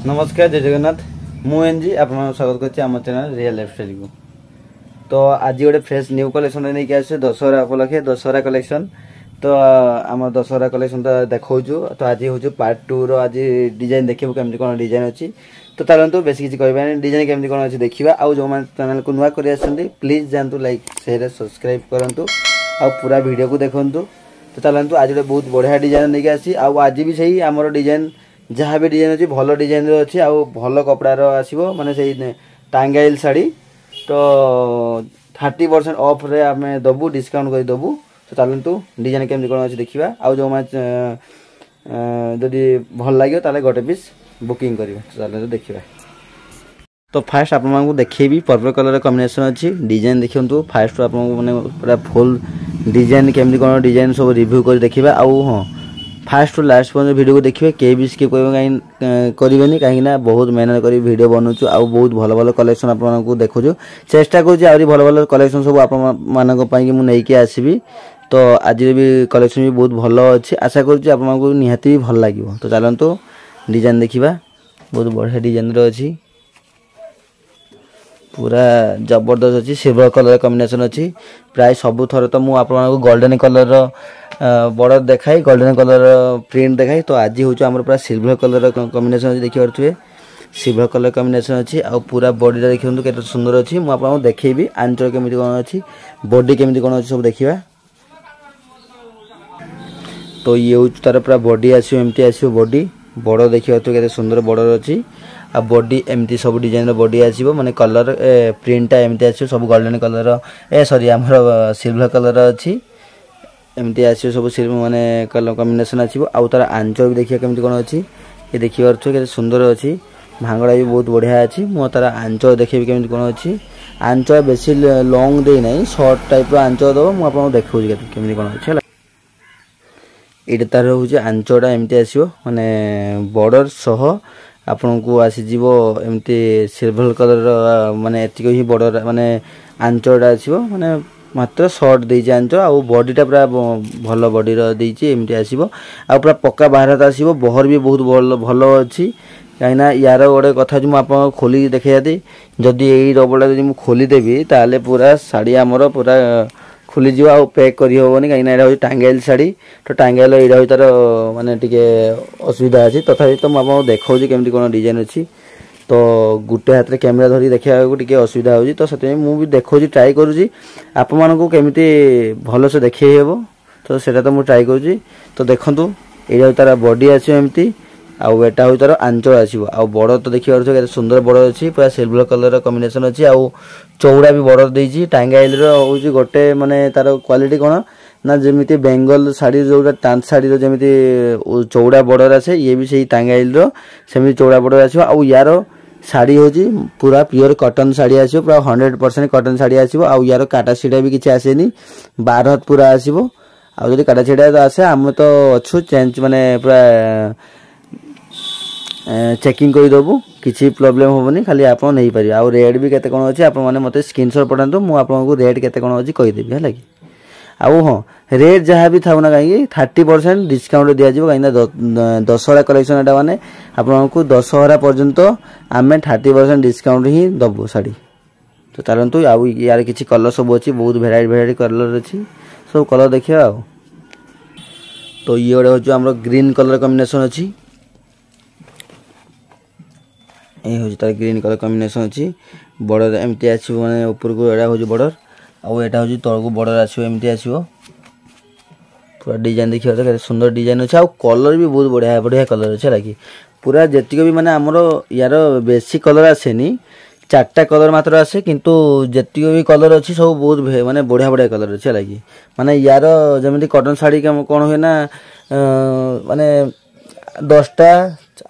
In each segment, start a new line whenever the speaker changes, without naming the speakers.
नमस्कार जय जगन्नाथ मु एनजी आप स्वागत करछि आम चैनल रियल लाइफस्टाइल को। तो आज गोटे फ्रेश न्यू कलेक्शन नहीं आसे दशहरा उपलक्षे दशहरा कलेक्शन। तो आम दशहरा कलेक्शन तो देखो तो आज हूँ पार्ट 2 रो आज डिजाइन देखिए केमती कौन डिजाइन अच्छी। तो चलतु बेस किसी कह डिजाइन केमती कौन अच्छी देखा आउ जो चैनल को नुआ कर प्लीज जातु लाइक शेयर सब्सक्राइब करूँ आ पूरा वीडियो को देखूँ। तो चलतु आज गोटे बहुत बढ़िया डिजाइन नहीं आसी आज भी सही आमर डिजाइन जहाँ भी डिजाइन अच्छी भल डिजाइन अच्छी आउ भल कपड़ार आसो माने से टांगाइल शाड़ी। तो 30% ऑफ रे आम दबू डिस्काउंट कर दबू। तो चलतु डिजाइन केमती कौन अच्छी देखा आउ जो जदि भल लगे ताले गोटे पीस बुकिंग करेंगे। चलते देखा। तो फास्ट आपको देखेबी पर्पल कलर कॉम्बिनेशन अच्छी डिजाइन देखु। फास्ट आपको मैंने पूरा फुल डिजाइन केमती कौन डिजाइन सब रिव्यू कर देखा आउ हाँ फास्ट टू लास्ट पर्यटन वीडियो को देखिए कहीं भी स्किप करेंगे कहीं बहुत मेहनत कर वीडियो बनाऊँ आउ बहुत भल भल कलेक्शन आपको देखु चेष्टा करी भल भल कलेक्शन सब आपको मुझे आसबि। तो आज भी कलेक्शन भी बहुत भल अच्छी आशा करूँ निहाती भी भल लगे। तो चलतु डिजाइन देखा बहुत बढ़िया डिजाइन अच्छी पूरा जबरदस्त अच्छी सिल्वर कलर कॉम्बिनेशन अच्छी प्राय सब थर। तो मुझे आपको गोल्डन कलर बॉर्डर देखाई गोल्डन कलर प्रिंट देखाई। तो आज हूँ आम पूरा सिल्वर कलर कॉम्बिनेशन अच्छी देखिए सिल्वर कलर कॉम्बिनेशन अच्छी आ पूरा बॉडी देखिए केते सुंदर अच्छी। मुझे आपको देखेबी आंचल केमिति कौन अच्छी बॉडी केमिति कौन अच्छी सब देखा। तो ये हूँ तार पूरा बॉडी आसो एमती आसो बॉडी बॉर्डर देखिए केते सुंदर बॉर्डर अच्छी आ बॉडी एमती सब डिजाइन बॉडी आसो माने कलर प्रिंटा एमती आसो सब गोल्डन कलर सॉरी आमर सिल्वर कलर अच्छी एमती आसो सब सिल्वर माने कलर कॉम्बिनेशन आसो आउ तार आंचल भी देखिए केमती कौन अच्छी ये देखिए केते सुंदर अच्छी भांगड़ा भी बहुत बढ़िया अच्छी। मु तार आंचल देखिए केमती कौन अच्छी आंचल बेसी लॉन्ग दे ना शॉर्ट टाइप आंचल दब मुझे देखा केमती कौन अच्छी। ये तार हूँ आंचटा एमती आसो माने बॉर्डर सह आपन को आसीज एमती सिल्वर कलर माने एतिक ही बॉर्डर माने आंचटा आसो माने मात्र शॉर्ट देइछि आंचल आ बॉडीटा पूरा भल बॉडी देइछि एमती आसो आ पूरा पक्का बाहर आसो बहर भी बहुत भल अच्छी कहीं यार गोटे कथा जो मुझे खोली देखा जदि यही रबड़ा जो खोलीदेवी ताले पूरा शाड़ी आमर पूरा खुलीज आ पैक करहबनी कहीं यहाँ टांगाइल शाड़ी। तो टांगाइल यहाँ तार माने टिके असुविधा अच्छी तथापि तो मुझे देखा केमती कौन डिजाइन अच्छी। तो गोटे हाथ में कैमेरा धरी देखा टे असुविधा हो तो से मुझे देखा ट्राए करुँची आपको केमती भल से देखे हे। तो सेटा तो मुझे ट्राए करुँची। तो देखूँ ये तार बॉडी आसो एमती आउ एटा हूँ तार आंचल आसो आ बॉर्डर तो देखिए केते सुंदर बॉर्डर अच्छी पूरा सिल्वर कलर कॉम्बिनेशन अच्छी आउ चौड़ा भी बॉर्डर देइछि टांगाइल हूँ गोटे माने तार क्वालिटी कौन ना जमीती बेंगल शाड़ी जो टांट शाड़ी जमीती चौड़ा बॉर्डर आसे ये भी सही टांगाइल सेमती चौड़ा बॉर्डर आसो आउ यार शाड़ी हूँ पूरा प्योर कॉटन शाड़ी आसो पूरा 100% कॉटन शाड़ी आसो आउ यार काटा सीटा भी किसी आसेनी 12 हाथ पूरा आसो आउ जदि काटा सीटा तो आसे आम तो अच्छु चेंज माने पूरा चेकिंग करदेबू किसी प्रोब्लेम होबनी खाली आप नहीं पारे। आउ रेट भी केते कौन अच्छी आप मत स्क्रीनशॉट पठातु मुझे आपको रेट केते कौन अच्छी कहीदेवी है कि आउ हाँ रेट जहाँ भी था ना कहीं 30% डिस्काउंट दिज्व कहीं दशहरा कलेक्शन एटा माने आपको दशहरा पर्यंत आम 30% डिस्काउंट ही दबू शाड़ी। तो चलतु आउ यार किसी कलर सब अच्छी बहुत भेराइटी कलर अच्छी सब कलर देखिए। तो ये गोटे हूँ आम ग्रीन कलर कॉम्बिनेशन अच्छी ये हूँ तार ग्रीन कलर कॉम्बिनेशन अच्छी बॉर्डर एमती आसो माने ऊपर को एटा हूँ बॉर्डर आउ एटा हूँ तल को बॉर्डर आसो एमती आसो पूरा डिजाइन देखिए सुंदर डिजाइन अच्छे आउ कलर भी बहुत बढ़िया बढ़िया कलर अच्छे लगे पूरा जीक भी माने आमर यार बेसी कलर आसेनी 4टा कलर मात्र आसे किंतु जीक भी कलर अच्छी सब बहुत माने बढ़िया बढ़िया कलर अच्छे लगे माने यार जमी कॉटन शाड़ी कौन हुए ना माने 10टा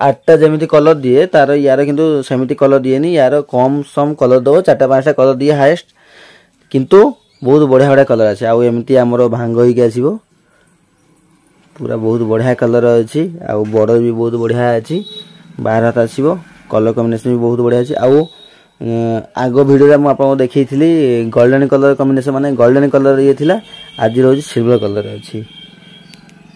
8टा जमी कलर दिए तार यार किंतु सेमती कलर दिएनी यार कम सम कलर दो 4टा 5टा कलर दिए हाएस्ट किंतु बहुत बढ़िया बढ़िया कलर आसे आउ एमती आमर भांग होइके आसीबो पूरा बहुत बढ़िया कलर अच्छी आउ बॉर्डर भी बहुत बढ़िया अच्छी 12 हाथ आसीबो कलर कॉम्बिनेशन भी बहुत बढ़िया अच्छी आउ आग वीडियो में आपको देखी गोल्डन कलर कॉम्बिनेशन माने गोल्डन कलर ये थिला आज रोज सिल्वर कलर अच्छी।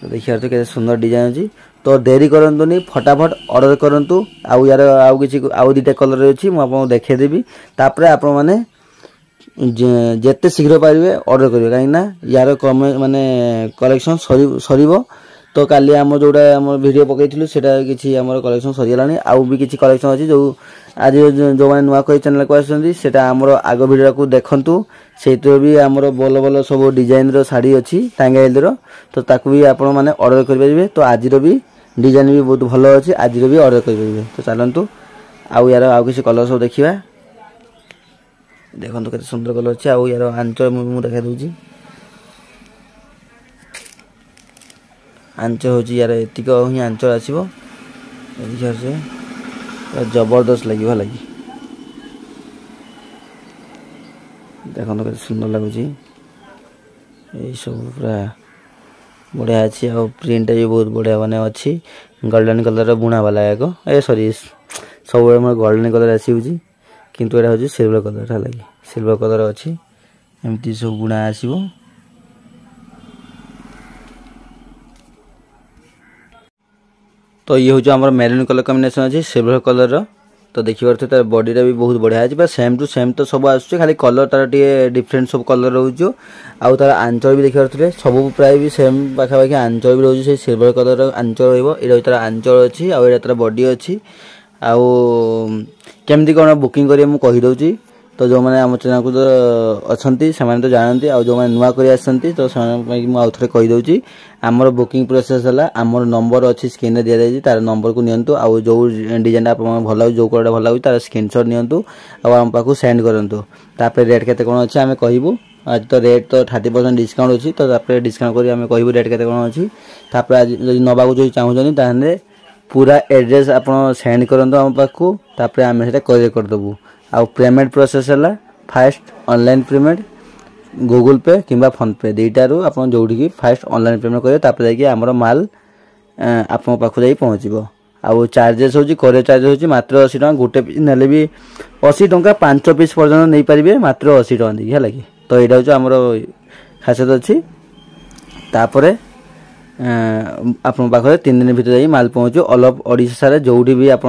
तो देखिए तो कैसे सुंदर डिजाइन अच्छी तो देरी करंतुनी फटाफट ऑर्डर करंतु आउ यार आउ किछि आउ दुटा कलर अछि मु आपन देखै देबी तापरे आपण माने जेते शीघ्र पारिबे ऑर्डर करिवे काई ना यार कम माने कलेक्शन सरीबो तो काली हम जोड़ा हम वीडियो पकईलु सेटा किछि हमर कलेक्शन सरीलानी आउ भी किछि कलेक्शन अछि जो आज जो माने नुआ कोई चैनल को आछंती सेटा हमर आगो वीडियो को देखंतु सेतो भी हमर बोल बोल सब डिजाइन रो साड़ी अछि टांगाइल रो तो ताकू भी आपण माने ऑर्डर करि परिबे तो आज रो भी डिजाइन भी बहुत भलो अछि आज रो भी ऑर्डर करि परिबे तो चलंतु आउ यार आउ किछि कलर सब देखिबा देखंतु केते सुंदर कलर अछि आउ यार आंचल मु देखा दउची आंचल होची यार एतिक ही आंचल आसीबो देखिया से जबरदस्त लागिबा लागि देखंतु केते सुंदर लागुची ए सब पूरा बढ़िया अछि आ प्रिंट भी बहुत बढ़िया माने अछि गोल्डन कलर रो बुना वाला एको ए सॉरी सब हमर गोल्डन कलर आसी होची किंतु एटा होची सिल्वर कलर लागि सिल्वर कलर अछि एमती सब बुना आसीबो तो ये हूँ आम मेरून कलर कॉम्बिनेशन अच्छी सिल्वर कलर रो तो देखिए तार बॉडी रे भी बहुत बढ़िया है सेम टू सेम तो सब आस खाली कलर तार टे डिफरेंट सब कलर रोज आउ तार आंचल भी देखिए सब प्राय भी सेम पाखापाखि आंचल भी रोज सिल्वर कलर आंचल रही तार आंचल अच्छी आउ तार बॉडी अच्छी आउ केमती कौन बुकिंग करेंगे मुझे कहीदे तो जो मैंने आम चैनल को अच्छा से तो जानते आउ जो मैंने नुआ कर तो आउ थे कहीदे आमर बुकिंग प्रोसेस है आमर नंबर अच्छी स्क्रीन में दिखाई तार नंबर को नियंतु आउ जो डिजाइन आप भल लगे जो कलर भल लगे तार स्क्रीनशॉट नियंतु आम पाखु सेंड करंतु तापर रेट केते कोन अछि आमे कहिबु आज तो रेट तो 30% डिस्काउंट अछि तो तापर डिस्काउंट करी आमे कहिबु रेट केते कोन अछि तापर आज जदि नबा को जो चाहू जनी ताने पूरा एड्रेस आपण सेंड करंतु आम पाखु तापर आमे सेटा करियर कर दबु आउ पेमेंट प्रोसेस है फास्ट ऑनलाइन पेमेंट गूगल पे किंबा फोन पे दुईटारू आप जोड़ी की फास्ट ऑनलाइन पेमेंट करेंगे तापर जाकि आमर माल आप पाखु जाई पहुँचो आउ चार्जेस होची कोरियर चार्जेस होची मात्र 80 टका गोटे पीस नेले भी 80 टका 5 पीस पर्यंत नहीं पारिबे मात्र 80 टका दी है कि तो एटा होची आमर खासियत अछि तापरे आपन पाखरे 3 दिन भीतर जाई माल पहुँचो ऑल ऑफ ओडिशा रे जोडी भी आप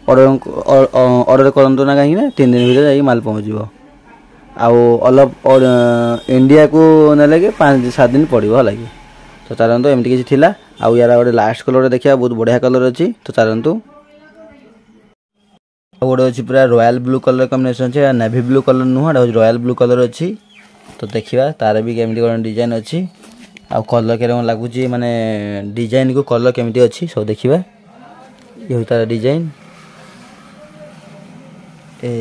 ऑर्डर करंतो ना कहीं 3 दिन भीतर जाई माल पहुँचो आउ ऑल ऑफ इंडिया को नेले के 5-7 दिन पड़ो है कि तो चलतु एमती किसी थिला आउ यार गोटे लास्ट कलर देखिए बहुत बढ़िया कलर अच्छी तो चलतु गोटे अच्छी पूरा रॉयल ब्लू कलर कॉम्बिनेशन अच्छे नेवी ब्लू कलर नुह रॉयल ब्लू कलर अच्छी तो देखिए तार भी केमती कौन डिजाइन अच्छी आउ कलर के लगुच माने डिजाइन को कलर केमती अच्छी सब देखिए ये तार डिजाइन ए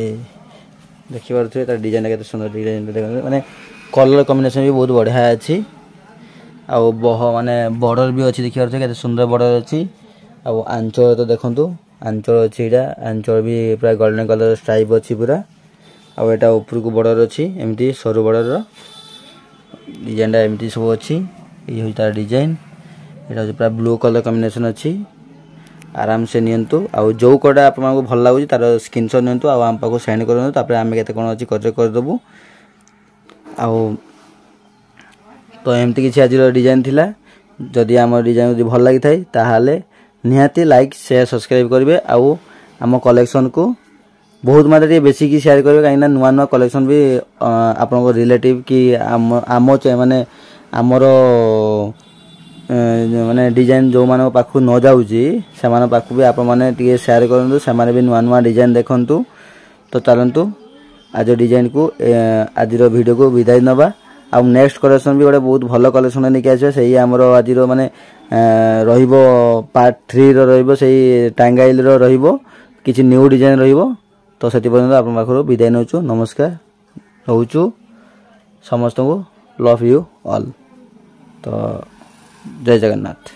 देखिए तार डिजाइन के सुंदर डिजाइन माने कलर कॉम्बिनेशन भी बहुत बढ़िया अच्छी आउ बह माने बॉर्डर भी अच्छी देखिए केते सुंदर बॉर्डर अच्छी आउ आंचल तो देखंतु आंचल अच्छी एटा आंचल भी पूरा गोल्डन कलर स्ट्राइप अच्छी पूरा आउ एटा ऊपर को बॉर्डर अच्छी एमती सरू बॉर्डर रो डिजाइन एमती सब अच्छी ये हो तार डिजाइन एटा पूरा ब्लू कलर कॉम्बिनेशन अच्छी आराम से नियंतु आउ जो कोडा आपको भल लागुची तार स्क्रीनशॉट नियंतु आउ हम पाको सेंड करनु तापर आमे केते कोन अच्छी कर दबु आउ तो एमती किसी आज डिजाइन थिला जदि आम डिजाइन भल लगी थाए ताहाले निहाती लाइक शेयर सब्सक्राइब करेंगे आउ आम कलेक्शन को बहुत मात्रा बेसी की शेयर करेंगे कहीं नुआ नुआ कलेक्शन भी आपन रिलेटिव कि आम माने आमर माने डिजाइन जो मान पाखु न जाउची से मान पाखु भी आपण माने टिके शेयर करंतु से माने भी नुआ नुआ डिजाइन देखंतु तो चलंतु आज डिजाइन को आज वीडियो को विदाई नबा आ नेक्स्ट कलेक्शन भी गोटे बहुत भल कलेक्शन लेके आसे से आमर आज माने रहिबो पार्ट 3 रो रहिबो सेही टांगाइल रो रहिबो किछि न्यू डिजाइन रहिबो तो सेति पर्यंत आपण पाखरो विदाई नउछु नमस्कार रहउछु समस्त को लव यू ऑल तो जय जगन्नाथ।